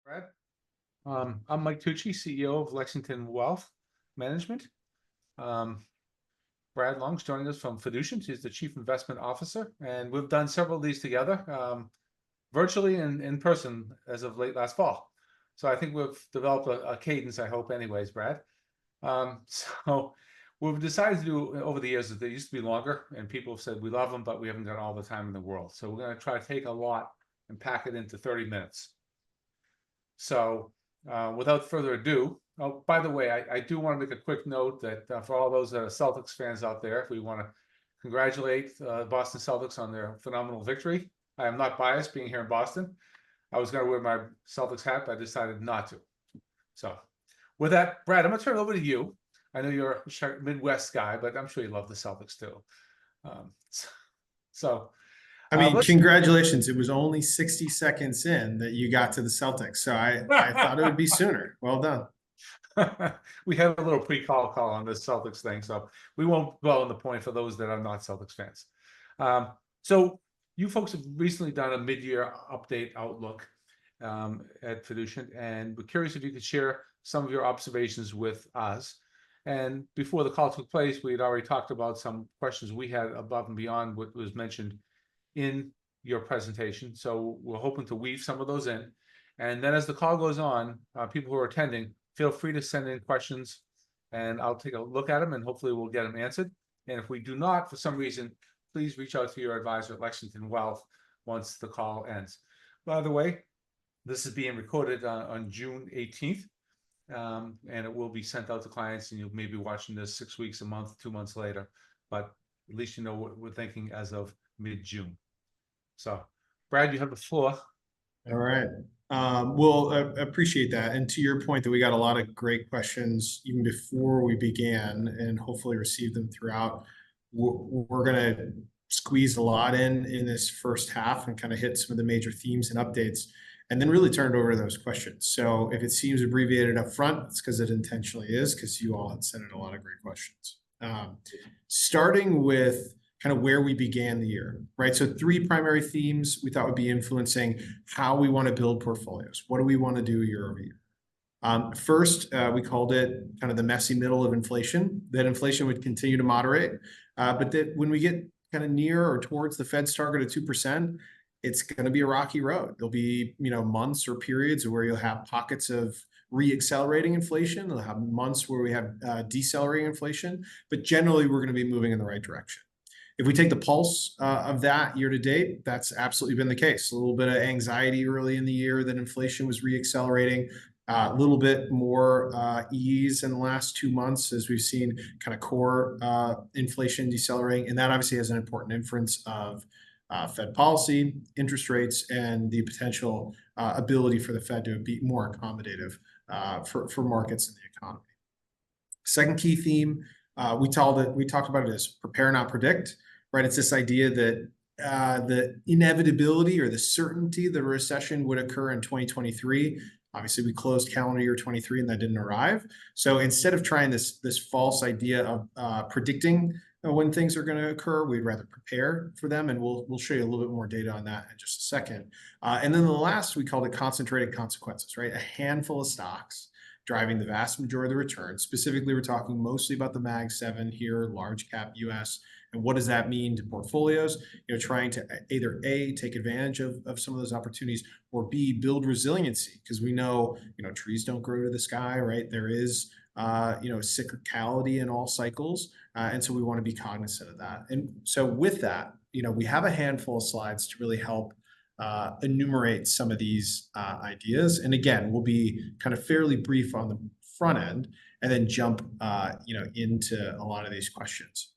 Brad. I'm Mike Tucci, CEO of Lexington Wealth Management. Um, Brad Long's joining us from Fiducient. He's the Chief Investment Officer, and we've done several of these together, virtually and in person as of late last fall. So I think we've developed a cadence, I hope, anyways, Brad. So we've decided to do over the years that they used to be longer, and people have said we love them, but we haven't got all the time in the world. So we're going to try to take a lot and pack it into 30 minutes. So without further ado, oh, by the way, I do want to make a quick note that for all those that are Celtics fans out there, we want to congratulate Boston Celtics on their phenomenal victory. I am not biased being here in Boston. I was going to wear my Celtics hat, but I decided not to. So with that, Brad, I'm going to turn it over to you. I know you're a Midwest guy, but I'm sure you love the Celtics too. Um, so I mean, congratulations. It was only 60 seconds in that you got to the Celtics. So I thought it would be sooner. Well done. We had a little pre-call on this Celtics thing, so we won't dwell on the point for those that are not Celtics fans. So you folks have recently done a mid-year update outlook at Fiducient, and we're curious if you could share some of your observations with us. And before the call took place, we had already talked about some questions we had above and beyond what was mentioned in your presentation. So we're hoping to weave some of those in. And then as the call goes on, people who are attending, feel free to send in questions and I'll take a look at them and hopefully we'll get them answered. And if we do not, for some reason, please reach out to your advisor at Lexington Wealth once the call ends. By the way, this is being recorded on June 18th. And it will be sent out to clients and you may be watching this 6 weeks, a month, 2 months later, but at least you know what we're thinking as of mid-June. So, Brad, you have the floor. All right. Well, I appreciate that. And to your point that we got a lot of great questions even before we began and hopefully received them throughout. We're going to squeeze a lot in this first half and kind of hit some of the major themes and updates and then really turn it over to those questions. So if it seems abbreviated up front, it's because it intentionally is, because you all had sent in a lot of great questions. Starting with kind of where we began the year, right? So 3 primary themes we thought would be influencing how we want to build portfolios. What do we want to do year over year? First, we called it kind of the messy middle of inflation, that inflation would continue to moderate, but that when we get kind of near or towards the Fed's target of 2%, it's going to be a rocky road. There'll be, months or periods where you'll have pockets of re-accelerating inflation. They'll have months where we have decelerating inflation, but generally we're going to be moving in the right direction. If we take the pulse of that year to date, that's absolutely been the case. A little bit of anxiety early in the year that inflation was re-accelerating, a little bit more ease in the last 2 months as we've seen kind of core inflation decelerating. And that obviously has an important inference of Fed policy, interest rates, and the potential ability for the Fed to be more accommodative for markets and the economy. Second key theme, we talked about it as prepare, not predict, right? It's this idea that the inevitability or the certainty that a recession would occur in 2023. Obviously, we closed calendar year 23 and that didn't arrive. So instead of trying this false idea of predicting when things are going to occur, we'd rather prepare for them. And we'll show you a little bit more data on that in just a second. And then the last, we called it concentrated consequences, right? A handful of stocks driving the vast majority of the return. Specifically, we're talking mostly about the Mag 7 here, large cap US. And what does that mean to portfolios? Trying to either A, take advantage of some of those opportunities, or B, build resiliency, because we know, trees don't grow to the sky, right? There is, cyclicality in all cycles. And so we want to be cognizant of that. And so with that, we have a handful of slides to really help enumerate some of these ideas. And again, we'll be kind of fairly brief on the front end and then jump, into a lot of these questions.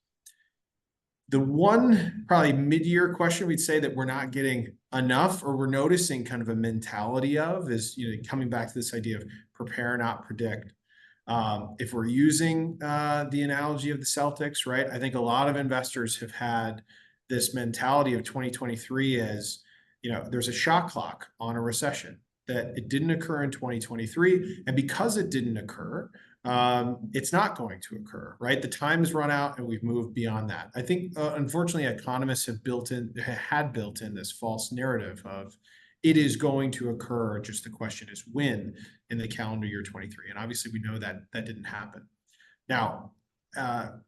The one probably mid-year question we'd say that we're not getting enough or we're noticing kind of a mentality of is, coming back to this idea of prepare, not predict. If we're using the analogy of the Celtics, right, I think a lot of investors have had this mentality of 2023 as, there's a shot clock on a recession, that it didn't occur in 2023. And because it didn't occur, it's not going to occur, right? The time has run out and we've moved beyond that. I think, unfortunately, economists had built in this false narrative of it is going to occur. Just the question is when in the calendar year 23. And obviously we know that that didn't happen. Now,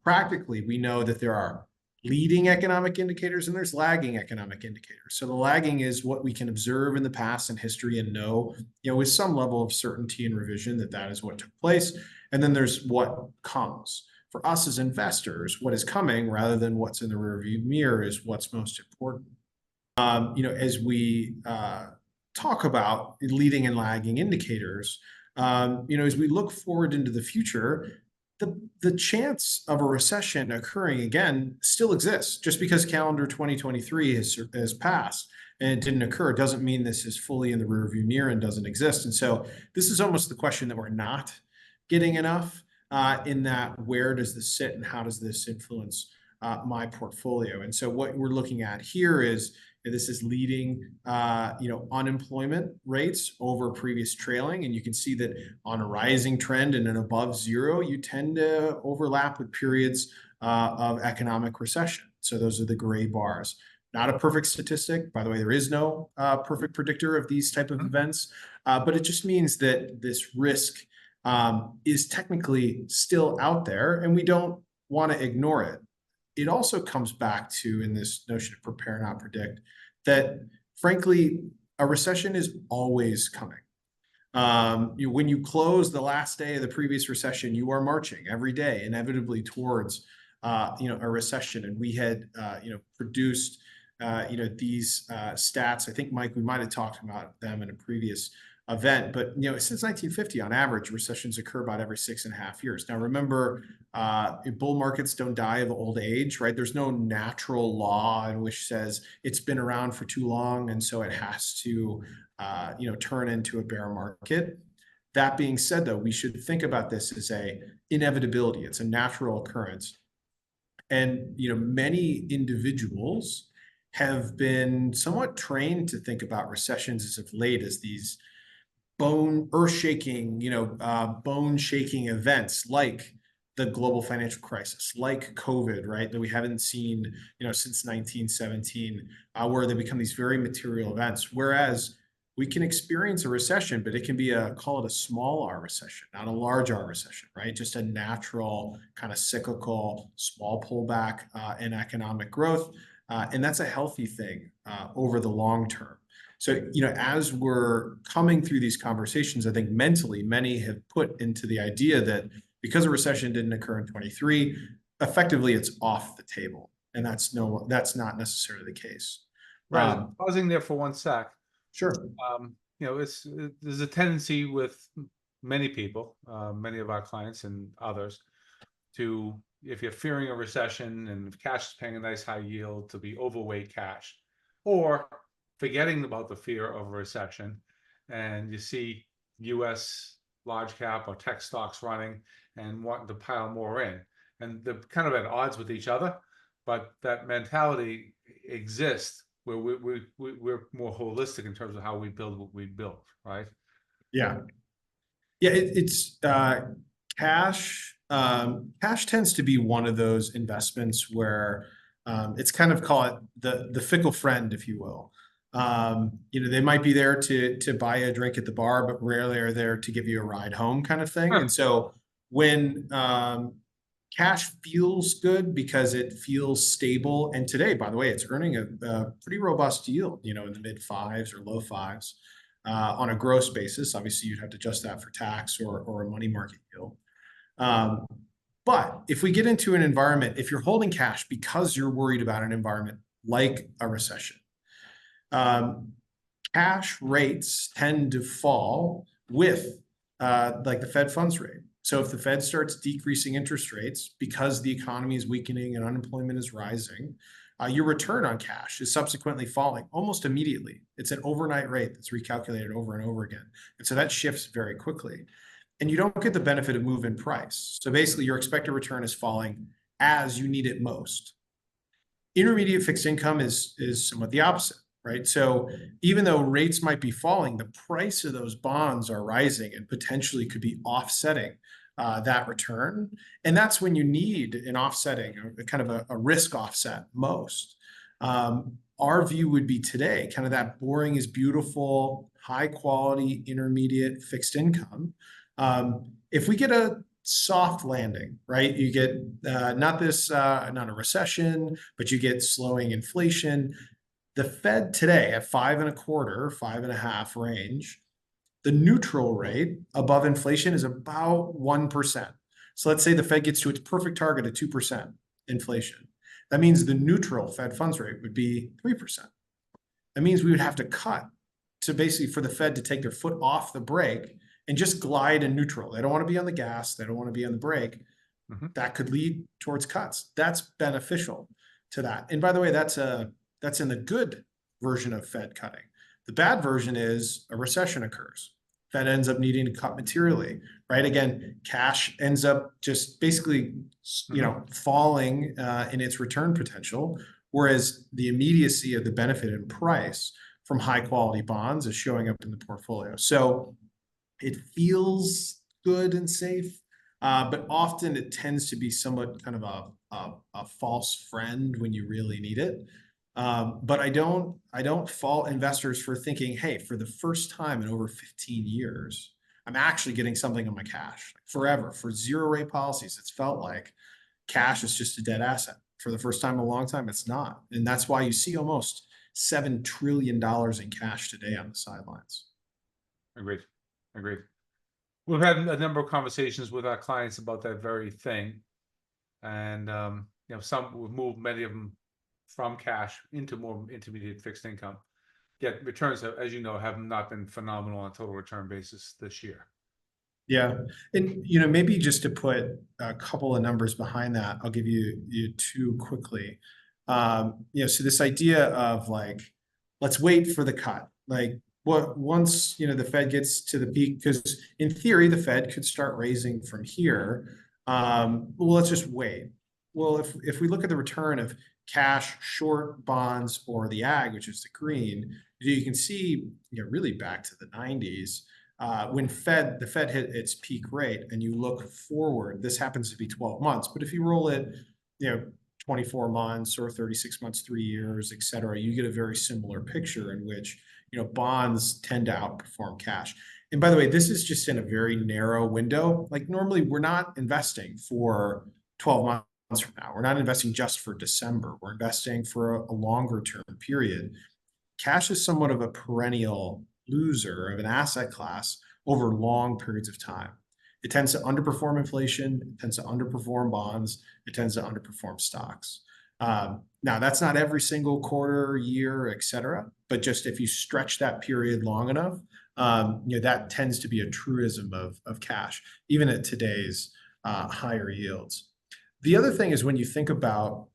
practically, we know that there are leading economic indicators and there's lagging economic indicators. So the lagging is what we can observe in the past and history and know, with some level of certainty and revision that that is what took place. And then there's what comes. For us as investors, what is coming rather than what's in the rearview mirror is what's most important. As we talk about leading and lagging indicators, as we look forward into the future, the chance of a recession occurring again still exists. Just because calendar 2023 has passed and it didn't occur doesn't mean this is fully in the rearview mirror and doesn't exist. And so this is almost the question that we're not getting enough in that where does this sit and how does this influence my portfolio? And so what we're looking at here is this is leading, unemployment rates over previous trailing. And you can see that on a rising trend and an above zero, you tend to overlap with periods of economic recession. So those are the gray bars. Not a perfect statistic. By the way, there is no perfect predictor of these type of events, but it just means that this risk is technically still out there and we don't want to ignore it. It also comes back to, in this notion of prepare, not predict, that frankly, a recession is always coming. When you close the last day of the previous recession, you are marching every day inevitably towards, a recession. And we had, produced, these stats. I think, Mike, we might have talked about them in a previous event, but since 1950, on average, recessions occur about every 6.5 years. Now, remember, bull markets don't die of old age, right? There's no natural law in which says it's been around for too long, and so it has to, turn into a bear market. That being said, though, we should think about this as a inevitability. It's a natural occurrence, and many individuals have been somewhat trained to think about recessions as of late as these bone-shaking events like the global financial crisis, like COVID, right? That we haven't seen, since 1917, where they become these very material events. Whereas we can experience a recession, but it can be call it a small R recession, not a large R recession, right? Just a natural kind of cyclical, small pullback in economic growth. And that's a healthy thing over the long term. So, as we're coming through these conversations, I think mentally many have put into the idea that because a recession didn't occur in 23, effectively it's off the table. And that's not necessarily the case. Right. Pausing there for one sec. Sure. There's a tendency with many people, many of our clients and others, to, if you're fearing a recession and if cash is paying a nice high yield, to be overweight cash, or forgetting about the fear of a recession, and you see U.S. large cap or tech stocks running and wanting to pile more in, and they're kind of at odds with each other, but that mentality exists where we're more holistic in terms of how we build what we build, right? Yeah. It's cash. Cash tends to be one of those investments where it's kind of, call it the fickle friend, if you will. They might be there to buy a drink at the bar, but rarely are there to give you a ride home, kind of thing. And so when cash feels good because it feels stable, and today, by the way, it's earning a pretty robust yield, in the mid fives or low fives on a gross basis. Obviously, you'd have to adjust that for tax or a money market yield. But if we get into an environment, if you're holding cash because you're worried about an environment like a recession, cash rates tend to fall with like the Fed funds rate. So if the Fed starts decreasing interest rates because the economy is weakening and unemployment is rising, your return on cash is subsequently falling almost immediately. It's an overnight rate that's recalculated over and over again. And so that shifts very quickly. And you don't get the benefit of move in price. So basically your expected return is falling as you need it most. Intermediate fixed income is somewhat the opposite, right? So even though rates might be falling, the price of those bonds are rising and potentially could be offsetting that return. And that's when you need an offsetting, kind of a risk offset most. our view would be today, kind of that boring is beautiful, high quality, intermediate fixed income. If we get a soft landing, right? You get not a recession, but you get slowing inflation. The Fed today at 5.25, 5.5 range, the neutral rate above inflation is about 1%. So let's say the Fed gets to its perfect target of 2% inflation. That means the neutral Fed funds rate would be 3%. That means we would have to cut to basically for the Fed to take their foot off the brake and just glide in neutral. They don't want to be on the gas. They don't want to be on the brake. That could lead towards cuts. That's beneficial to that. And by the way, that's in the good version of Fed cutting. The bad version is a recession occurs. Fed ends up needing to cut materially, right? Again, cash ends up just basically, falling in its return potential, whereas the immediacy of the benefit and price from high quality bonds is showing up in the portfolio. So it feels good and safe, but often it tends to be somewhat kind of a false friend when you really need it. But I don't fault investors for thinking, hey, for the first time in over 15 years, I'm actually getting something on my cash forever. For zero rate policies, it's felt like cash is just a dead asset. For the first time in a long time, it's not. And that's why you see almost $7 trillion in cash today on the sidelines. Agreed. We've had a number of conversations with our clients about that very thing. And, we've moved many of them from cash into more intermediate fixed income. Yet returns, as you know, have not been phenomenal on a total return basis this year. Yeah. And, maybe just to put a couple of numbers behind that, I'll give you two quickly. So this idea of like, let's wait for the cut. Like once, the Fed gets to the peak, because in theory, the Fed could start raising from here. Well, let's just wait. Well, if we look at the return of cash, short bonds, or the ag, which is the green, you can see, really back to the 90s, when the Fed hit its peak rate, and you look forward, this happens to be 12 months, but if you roll it, 24 months or 36 months, 3 years, et cetera, you get a very similar picture in which, bonds tend to outperform cash. And by the way, this is just in a very narrow window. Like normally we're not investing for 12 months from now. We're not investing just for December. We're investing for a longer term period. Cash is somewhat of a perennial loser of an asset class over long periods of time. It tends to underperform inflation, it tends to underperform bonds, it tends to underperform stocks. Now, that's not every single quarter, year, et cetera, but just if you stretch that period long enough, that tends to be a truism of cash, even at today's higher yields. The other thing is when you think about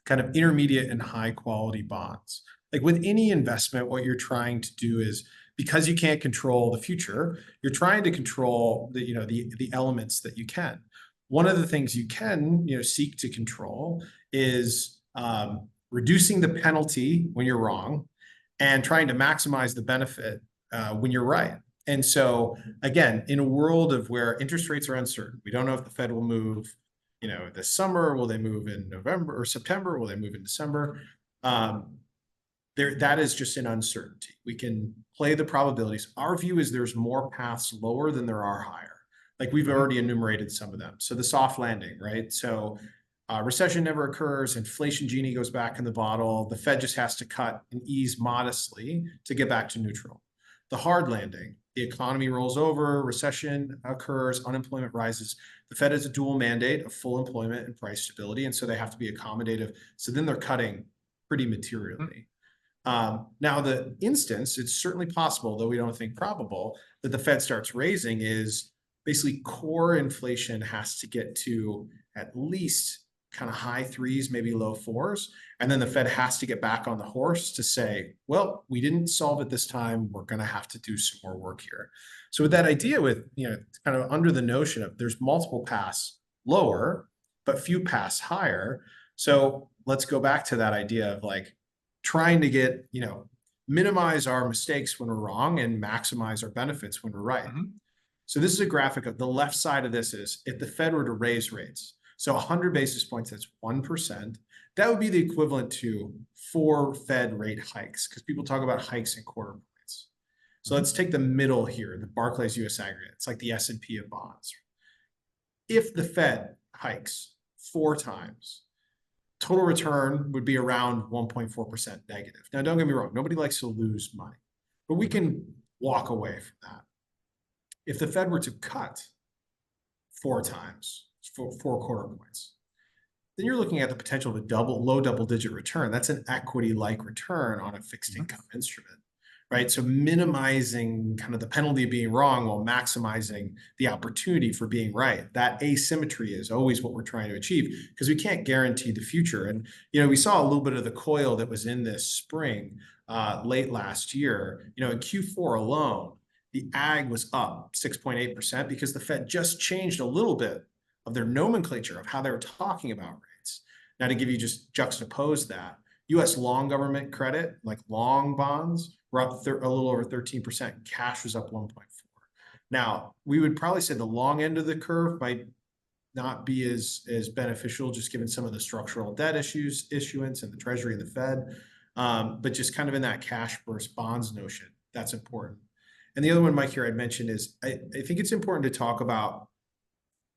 kind of intermediate and high quality bonds, like with any investment, what you're trying to do is, because you can't control the future, you're trying to control the elements that you can. One of the things you can seek to control is reducing the penalty when you're wrong and trying to maximize the benefit when you're right. And so again, in a world of where interest rates are uncertain, we don't know if the Fed will move this summer, will they move in November or September, will they move in December? That is just an uncertainty. We can play the probabilities. Our view is there's more paths lower than there are higher. Like we've already enumerated some of them. So the soft landing, right? So recession never occurs. Inflation genie goes back in the bottle. The Fed just has to cut and ease modestly to get back to neutral. The hard landing, the economy rolls over, recession occurs, unemployment rises. The Fed has a dual mandate of full employment and price stability. And so they have to be accommodative. So then they're cutting pretty materially. Now, the instance, it's certainly possible, though we don't think probable, that the Fed starts raising is basically core inflation has to get to at least kind of high threes, maybe low fours. And then the Fed has to get back on the horse to say, well, we didn't solve it this time. We're going to have to do some more work here. So with that idea with, kind of under the notion of there's multiple paths lower, but few paths higher. So let's go back to that idea of like, trying to get, minimize our mistakes when we're wrong and maximize our benefits when we're right. So this is a graphic of the left side of this is if the Fed were to raise rates. So 100 basis points, that's 1%. That would be the equivalent to 4 Fed rate hikes, because people talk about hikes in quarter points. So let's take the middle here, the Barclays US aggregate. It's like the S&P of bonds. If the Fed hikes 4 times, total return would be around 1.4% negative. Now, don't get me wrong, nobody likes to lose money, but we can walk away from that. If the Fed were to cut 4 times, 4 quarter points, then you're looking at the potential of a low double-digit return. That's an equity-like return on a fixed income instrument, right? So minimizing kind of the penalty of being wrong while maximizing the opportunity for being right. That asymmetry is always what we're trying to achieve, because we can't guarantee the future. And we saw a little bit of the coil that was in this spring, late last year. In Q4 alone, the ag was up 6.8% because the Fed just changed a little bit of their nomenclature of how they were talking about rates. Now, to give you just juxtapose that, US long government credit, like long bonds, were up a little over 13%. Cash was up 1.4. Now, we would probably say the long end of the curve might not be as beneficial, just given some of the structural debt issuance and the Treasury and the Fed, but just kind of in that cash versus bonds notion, that's important. And the other one, Mike, here I'd mention is I think it's important to talk about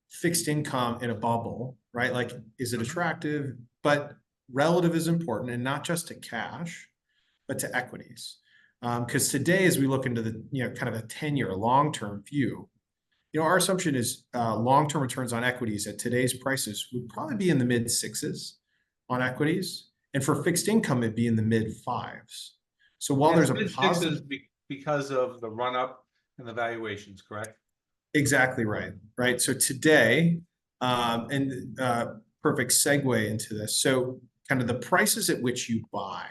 fixed income in a bubble, right? Like, is it attractive? But relative is important, and not just to cash, but to equities. Because today, as we look into the kind of a 10-year long-term view, our assumption is long-term returns on equities at today's prices would probably be in the mid 6s on equities, and for fixed income, it'd be in the mid 5s. So while there's a positive, because of the run up and the valuations, correct? Exactly right. Right. So today, perfect segue into this. So kind of the prices at which you buy,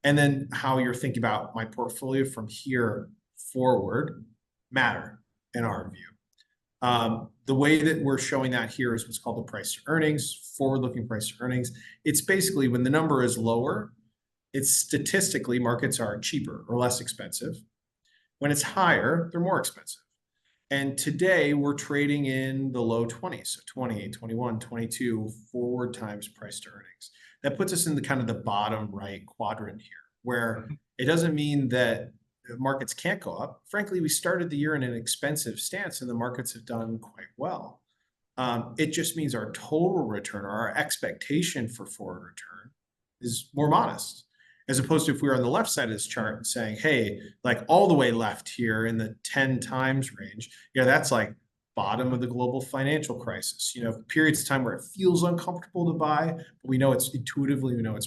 and then how you're thinking about my portfolio from here forward matter in our view. The way that we're showing that here is what's called the price to earnings, forward-looking price to earnings. It's basically when the number is lower, it's statistically markets are cheaper or less expensive. When it's higher, they're more expensive. And today we're trading in the low 20s, so 20, 21, 22 forward times price to earnings. That puts us in the kind of the bottom right quadrant here, where it doesn't mean that markets can't go up. Frankly, we started the year in an expensive stance and the markets have done quite well. It just means our total return, or our expectation for forward return, is more modest. As opposed to if we were on the left side of this chart and saying, hey, like all the way left here in the 10 times range, that's like bottom of the global financial crisis. Periods of time where it feels uncomfortable to buy, but we know it's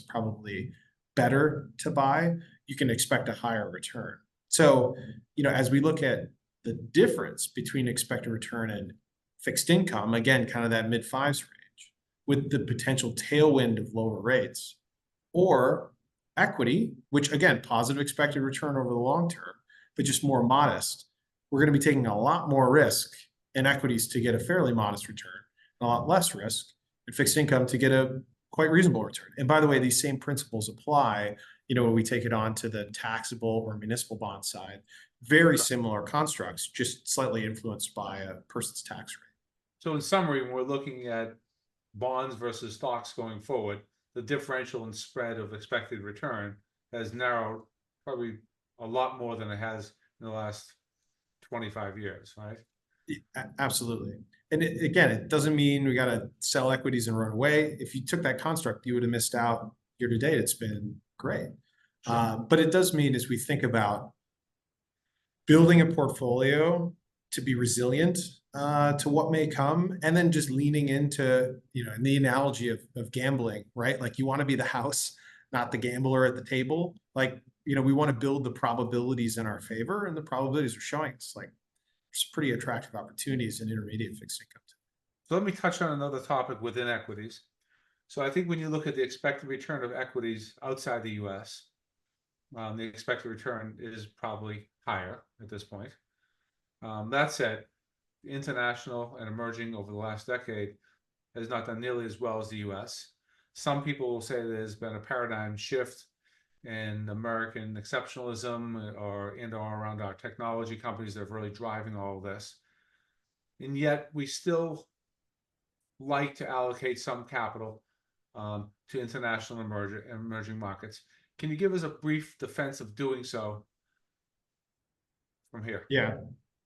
probably better to buy. You can expect a higher return. So, as we look at the difference between expected return and fixed income, again, kind of that mid 5s range, with the potential tailwind of lower rates, or equity, which again, positive expected return over the long term, but just more modest, we're going to be taking a lot more risk in equities to get a fairly modest return, a lot less risk in fixed income to get a quite reasonable return. And by the way, these same principles apply, when we take it on to the taxable or municipal bond side. Very similar constructs, just slightly influenced by a person's tax rate. So in summary, when we're looking at bonds versus stocks going forward, the differential and spread of expected return has narrowed probably a lot more than it has in the last 25 years, right? Absolutely. And again, it doesn't mean we got to sell equities and run away. If you took that construct, you would have missed out. Year to date, it's been great. Sure. But it does mean, as we think about building a portfolio to be resilient to what may come, and then just leaning into, in the analogy of gambling, right? Like, you want to be the house, not the gambler at the table. Like, we want to build the probabilities in our favor, and the probabilities are showing us like there's pretty attractive opportunities in intermediate fixed income. So let me touch on another topic within equities. So I think when you look at the expected return of equities outside the US, the expected return is probably higher at this point. That said, international and emerging over the last decade has not done nearly as well as the US. Some people will say there's been a paradigm shift in American exceptionalism or around our technology companies that are really driving all of this. And yet we still like to allocate some capital to international emerging markets. Can you give us a brief defense of doing so from here? Yeah,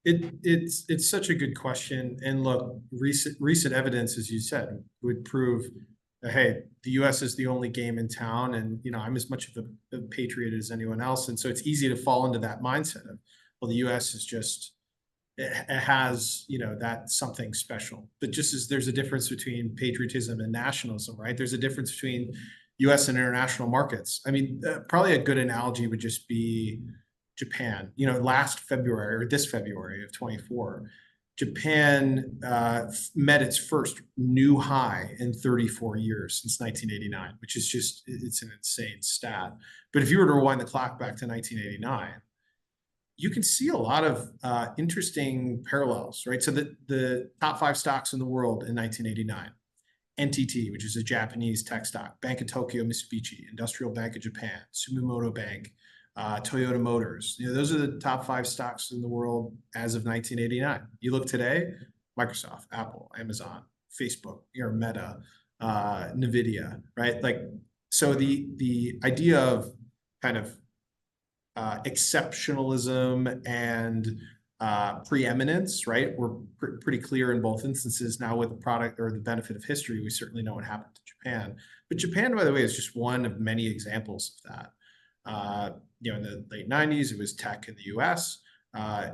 it's such a good question. And look, recent evidence, as you said, would prove that, hey, the U.S. is the only game in town, and I'm as much of a patriot as anyone else, and so it's easy to fall into that mindset of, well, the U.S. is just it has that something special. But just as there's a difference between patriotism and nationalism, right? There's a difference between U.S. and international markets. I mean, probably a good analogy would just be Japan. Last February or this February of 24, Japan met its first new high in 34 years since 1989, which is it's an insane stat. But if you were to rewind the clock back to 1989, you can see a lot of interesting parallels, right? So the top 5 stocks in the world in 1989, NTT, which is a Japanese tech stock, Bank of Tokyo Mitsubishi, Industrial Bank of Japan, Sumitomo Bank, Toyota Motors. Those are the top 5 stocks in the world as of 1989. You look today, Microsoft, Apple, Amazon, Facebook, Meta, NVIDIA, right? So the idea of kind of exceptionalism and preeminence, right? We're pretty clear in both instances. Now with the product or the benefit of history, we certainly know what happened to Japan. But Japan, by the way, is just one of many examples of that. In the late 90s, it was tech in the US.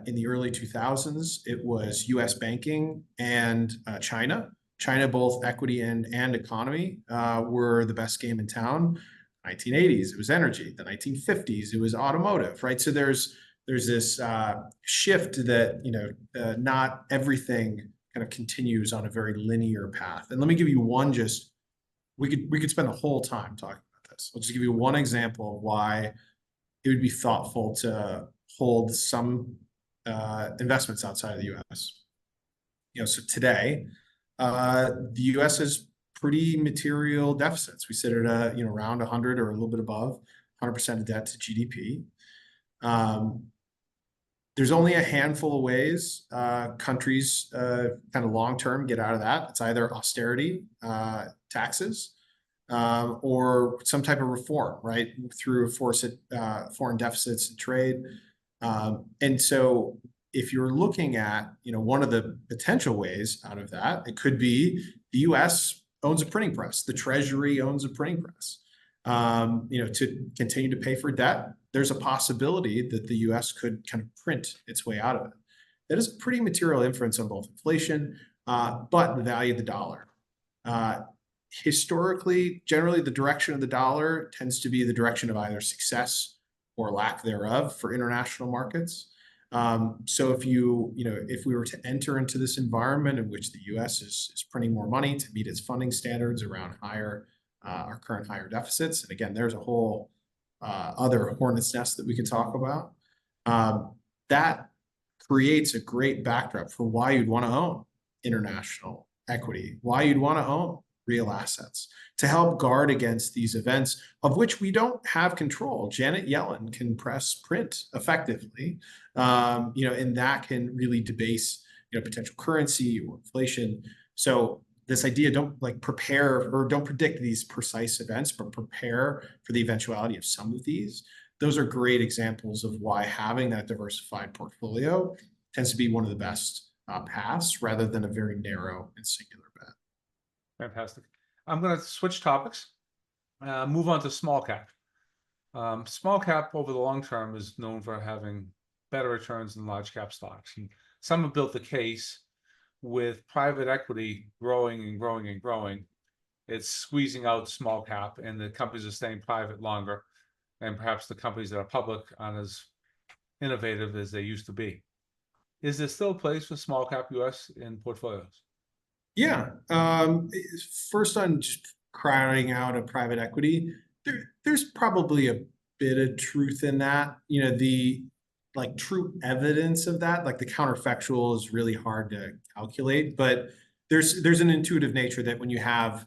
In the early 2000s, it was US banking and China. China, both equity and economy, were the best game in town. 1980s, it was energy. The 1950s, it was automotive, right? So there's this shift that not everything kind of continues on a very linear path. And let me give you one. We could spend the whole time talking about this. I'll just give you one example of why it would be thoughtful to hold some investments outside of the U.S. So today, the U.S. has pretty material deficits. We sit at around 100 or a little bit above 100% of debt to GDP. There's only a handful of ways countries kind of long-term get out of that. It's either austerity, taxes, or some type of reform, right? Through foreign deficits and trade. And so if you're looking at, one of the potential ways out of that, it could be the U.S. owns a printing press. The Treasury owns a printing press. To continue to pay for debt, there's a possibility that the U.S. could kind of print its way out of it. That is a pretty material inference on both inflation, but the value of the dollar. Historically, generally, the direction of the dollar tends to be the direction of either success or lack thereof for international markets. So if we were to enter into this environment in which the U.S. is printing more money to meet its funding standards around our current higher deficits, and again, there's a whole other hornet's nest that we could talk about. That creates a great backdrop for why you'd want to own international equity, why you'd want to own real assets to help guard against these events of which we don't have control. Janet Yellen can press print effectively, and that can really debase, potential currency or inflation. So this idea, don't prepare or don't predict these precise events, but prepare for the eventuality of some of these. Those are great examples of why having that diversified portfolio tends to be one of the best paths rather than a very narrow and singular bet. Fantastic. I'm going to switch topics, move on to small cap. Small cap over the long term is known for having better returns than large cap stocks. And some have built the case with private equity growing and growing and growing. It's squeezing out small cap, and the companies are staying private longer. And perhaps the companies that are public aren't as innovative as they used to be. Is there still a place for small cap US in portfolios? Yeah. First, on just crowding out a private equity, there's probably a bit of truth in that. The true evidence of that, the counterfactual, is really hard to calculate. But there's an intuitive nature that when you have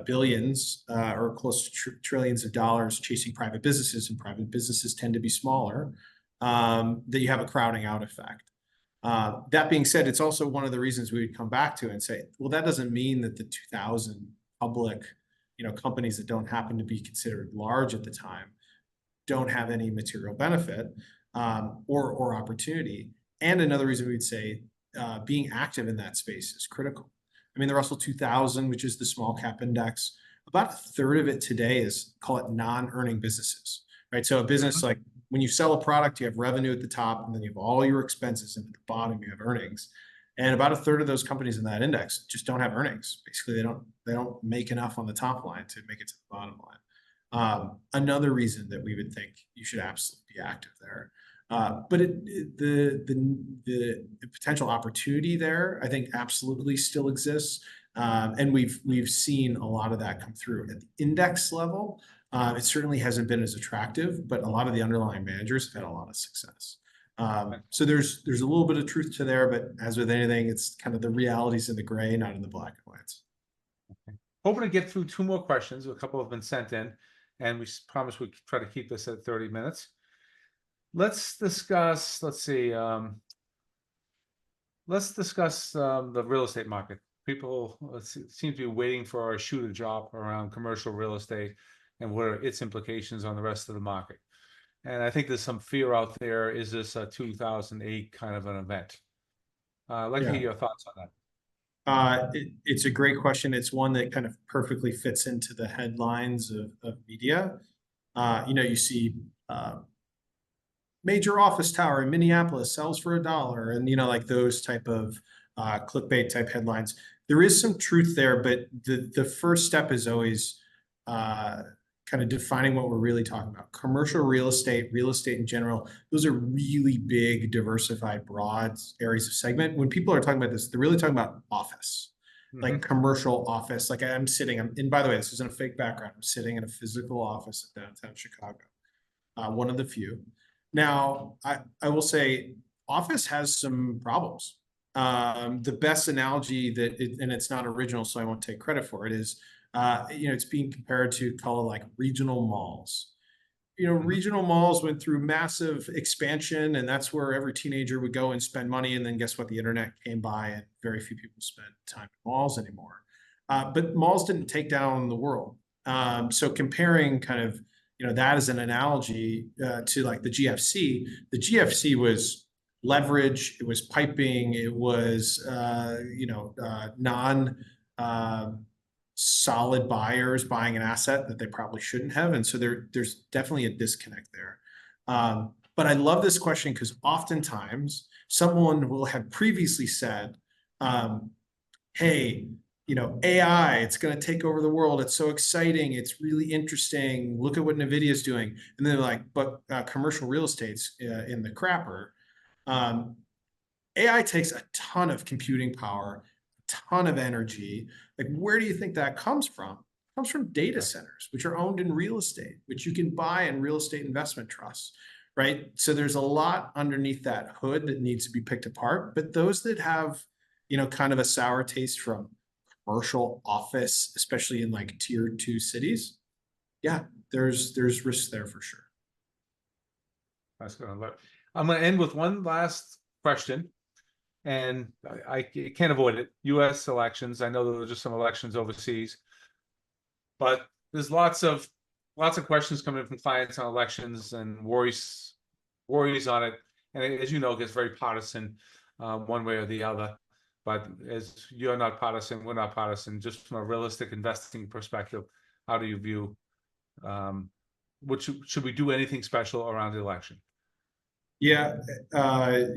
billions or close to trillions of dollars chasing private businesses, and private businesses tend to be smaller, that you have a crowding out effect. That being said, it's also one of the reasons we would come back to and say, well, that doesn't mean that the 2000 public companies that don't happen to be considered large at the time don't have any material benefit or opportunity. And another reason we'd say being active in that space is critical. I mean, the Russell 2000, which is the small cap index, about a third of it today is, call it, non-earning businesses, right? So a business, like when you sell a product, you have revenue at the top, and then you have all your expenses, and at the bottom you have earnings. And about a third of those companies in that index just don't have earnings. Basically, they don't make enough on the top line to make it to the bottom line. Another reason that we would think you should absolutely be active there. But the potential opportunity there, I think, absolutely still exists. And we've seen a lot of that come through at the index level. It certainly hasn't been as attractive, but a lot of the underlying managers have had a lot of success. So there's a little bit of truth to there, but as with anything, it's kind of the realities in the gray, not in the black and whites. Okay. Hoping to get through 2 more questions. A couple have been sent in, and we promised we'd try to keep this at 30 minutes. Let's discuss, let's discuss the real estate market. People seem to be waiting for a shoe to drop around commercial real estate and what are its implications on the rest of the market. And I think there's some fear out there. Is this a 2008 kind of an event? I'd like to hear your thoughts on that. It's a great question. It's one that kind of perfectly fits into the headlines of media. You see major office tower in Minneapolis sells for $1, and like those type of clickbait type headlines. There is some truth there, but the first step is always kind of defining what we're really talking about. Commercial real estate in general, those are really big, diversified, broad areas of segment. When people are talking about this, they're really talking about office, like commercial office. Like and by the way, this isn't a fake background. I'm sitting in a physical office in downtown Chicago, one of the few. Now, I will say office has some problems. The best analogy and it's not original, so I won't take credit for it, is it's being compared to, call it, like regional malls. Regional malls went through massive expansion, and that's where every teenager would go and spend money. And then guess what? The internet came by, and very few people spend time in malls anymore. But malls didn't take down the world. So comparing kind of that as an analogy to like the GFC was leverage, it was piping, it was non solid buyers buying an asset that they probably shouldn't have, and so there's definitely a disconnect there. But I love this question because oftentimes someone will have previously said, hey, AI, it's going to take over the world. It's so exciting. It's really interesting. Look at what NVIDIA is doing. And then they're like, but commercial real estate's in the crapper. AI takes a ton of computing power, a ton of energy. Like, where do you think that comes from? It comes from data centers, which are owned in real estate, which you can buy in real estate investment trusts, right? So there's a lot underneath that hood that needs to be picked apart. But those that have, kind of a sour taste from commercial office, especially in like tier 2 cities, yeah, there's risks there for sure. That's good. I'm going to end with one last question, and I can't avoid it. U.S. elections. I know there were just some elections overseas, but there's lots of questions coming from clients on elections and worries on it. And as you know, it gets very partisan, one way or the other. But as you're not partisan, we're not partisan. Just from a realistic investing perspective, how do you view? Should we do anything special around the election? Yeah,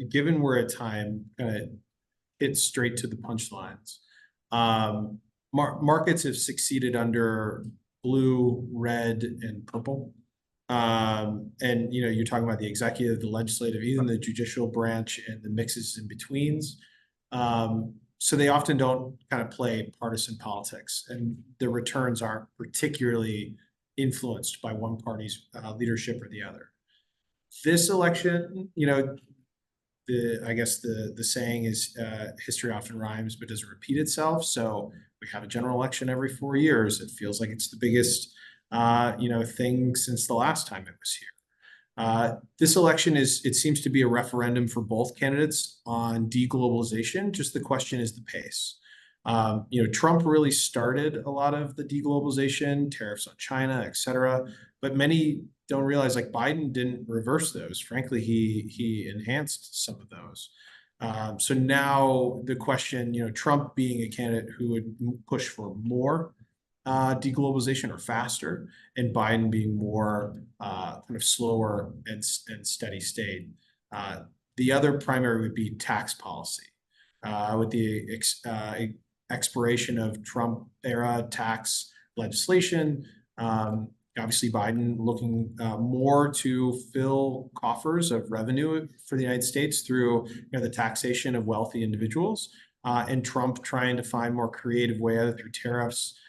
given we're at time, hit straight to the punchlines. Markets have succeeded under blue, red, and purple. And you're talking about the executive, the legislative, even the judicial branch, and the mixes in betweens. So they often don't kind of play partisan politics, and the returns aren't particularly influenced by one party's leadership or the other. This election, I guess the saying is history often rhymes but doesn't repeat itself. So we have a general election every 4 years. It feels like it's the biggest thing since the last time it was here. This election it seems to be a referendum for both candidates on deglobalization. Just the question is the pace. Trump really started a lot of the deglobalization, tariffs on China, et cetera. But many don't realize like Biden didn't reverse those. Frankly, he enhanced some of those. So now the question, Trump being a candidate who would push for more deglobalization or faster, and Biden being more kind of slower and steady state. The other primary would be tax policy. With the expiration of Trump era tax legislation, obviously Biden looking more to fill coffers of revenue for the United States through the taxation of wealthy individuals, and Trump trying to find more creative way, either through tariffs.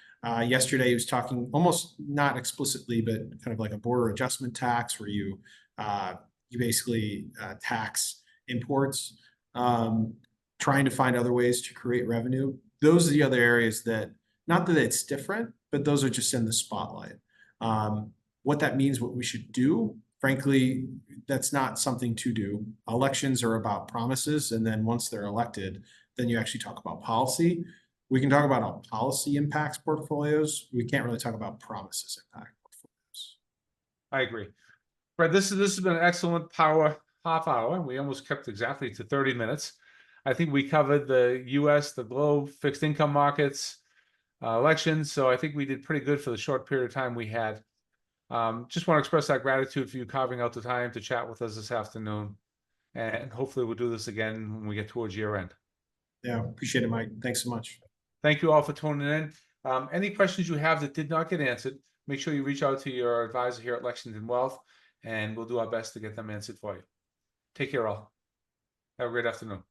Yesterday, he was talking almost not explicitly, but kind of like a border adjustment tax, where you basically tax imports, trying to find other ways to create revenue. Those are the other areas that, not that it's different, but those are just in the spotlight. What that means, what we should do, frankly, that's not something to do. Elections are about promises, and then once they're elected, then you actually talk about policy. We can talk about how policy impacts portfolios. We can't really talk about promises impact portfolios. I agree. Fred, this has been an excellent power half hour. We almost kept exactly to 30 minutes. I think we covered the US, the globe, fixed income markets, elections. So I think we did pretty good for the short period of time we had. Just want to express our gratitude for you carving out the time to chat with us this afternoon. And hopefully we'll do this again when we get towards year end. Yeah, appreciate it, Mike. Thanks so much. Thank you all for tuning in. Any questions you have that did not get answered, make sure you reach out to your advisor here at Lexington Wealth, and we'll do our best to get them answered for you. Take care all. Have a great afternoon.